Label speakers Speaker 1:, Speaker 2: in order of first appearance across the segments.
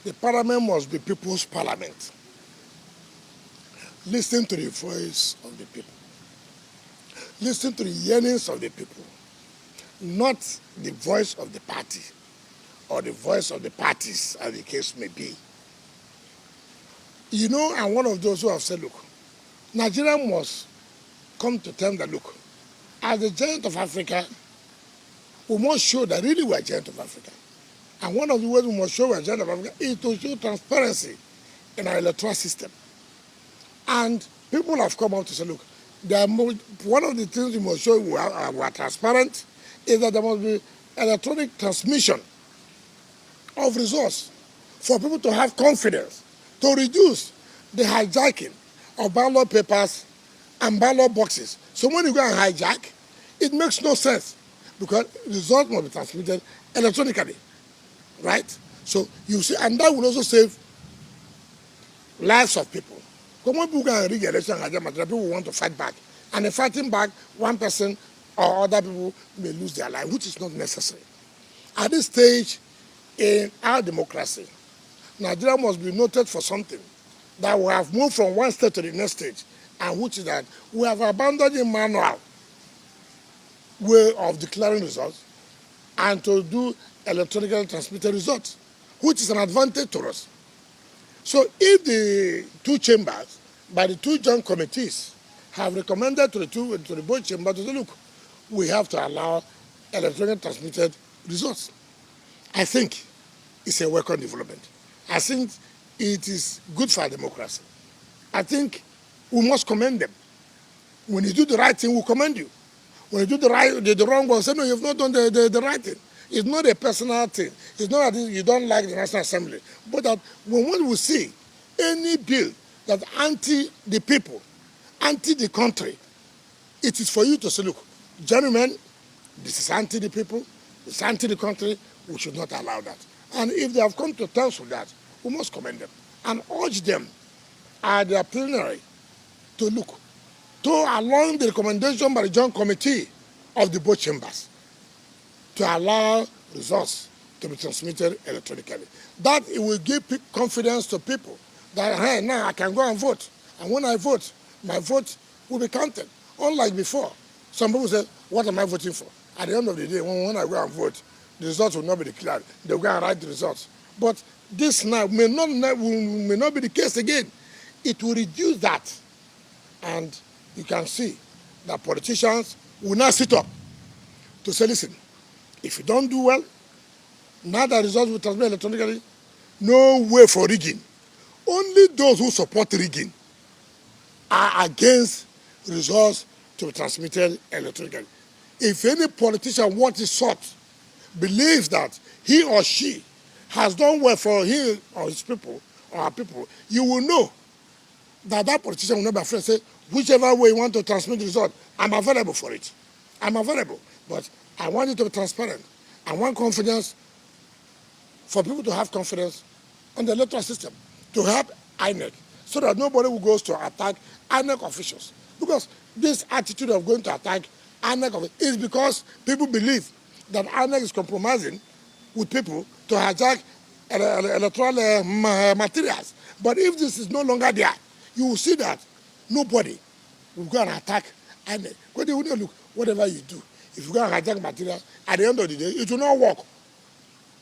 Speaker 1: The parliament must be people's parliament. Listen to the voice of the people. Listen to the yearnings of the people, not the voice of the party or the voice of the parties, as the case may be. You know, I'm one of those who have said, look, Nigeria must come to terms that, look, as the giant of Africa, we must show that really we are giant of Africa. And one of the ways we must show we are giant of Africa is to show transparency in our electoral system. And people have come out to say, look, one of the things we must show we are transparent is that there must be electronic transmission of results for people to have confidence, to reduce the hijacking of ballot papers and ballot boxes. So when you go and hijack, it makes no sense because results must be transmitted electronically, right? So you see, and that will also save lives of people. Because when people go and rig election and hijack, people will want to fight back. And in fighting back, one person or other people may lose their life, which is not necessary. At this stage in our democracy, Nigeria must be noted for something, that we have moved from one stage to the next stage, and which is that we have abandoned the manual way of declaring results and to do electronically transmitted results, which is an advantage to us. So if the two chambers, by the two joint committees, have recommended to the both chambers to say, look, we have to allow electronically transmitted results, I think it's a welcome development. I think it is good for our democracy. I think we must commend them. When you do the right thing, we commend you. When you do the wrong one, say, no, you've not done the right thing. It's not a personal thing. It's not that you don't like the National Assembly. But that when we see any bill that anti the people, anti the country, it is for you to say, look, gentlemen, this is anti the people, this is anti the country, we should not allow that. And if they have come to terms with that, we must commend them and urge them at their plenary to look, to along the recommendation by the joint committee of the both chambers, to allow results to be transmitted electronically. That it will give confidence to people that, hey, now I can go and vote. And when I vote, my vote will be counted. Unlike before, some people say, what am I voting for? At the end of the day, when I go and vote, the results will not be declared. They'll go and write the results. But this now may not be the case again. It will reduce that. And you can see that politicians will now sit up to say, listen, if you don't do well, now the results will transmit electronically, no way for rigging. Only those who support rigging are against results to be transmitted electronically. If any politician what is sought believes that he or she has done well for him or his people or our people, you will know that that politician will not be afraid to say, whichever way you want to transmit the result, I'm available for it. I'm available. But I want it to be transparent. I want confidence, for people to have confidence on the electoral system, to have INEC, so that nobody will go to attack INEC officials. Because this attitude of going to attack INEC officials is because people believe that INEC is compromising with people to hijack electoral materials. But if this is no longer there, you will see that nobody will go and attack INEC. Because they will not look, whatever you do, if you go and hijack materials, at the end of the day, it will not work.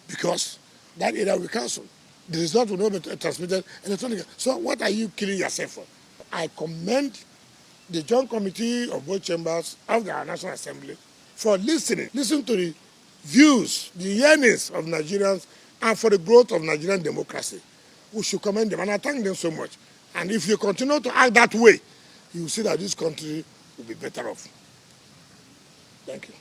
Speaker 1: Because that area will cancel. The result will not be transmitted electronically. So what are you killing yourself for? I commend the Joint Committee of both chambers of the National Assembly for listening to the views, the yearnings of Nigerians, and for the growth of Nigerian democracy. We should commend them, and I thank them so much. And if you continue to act that way, you will see that this country will be better off. Thank you.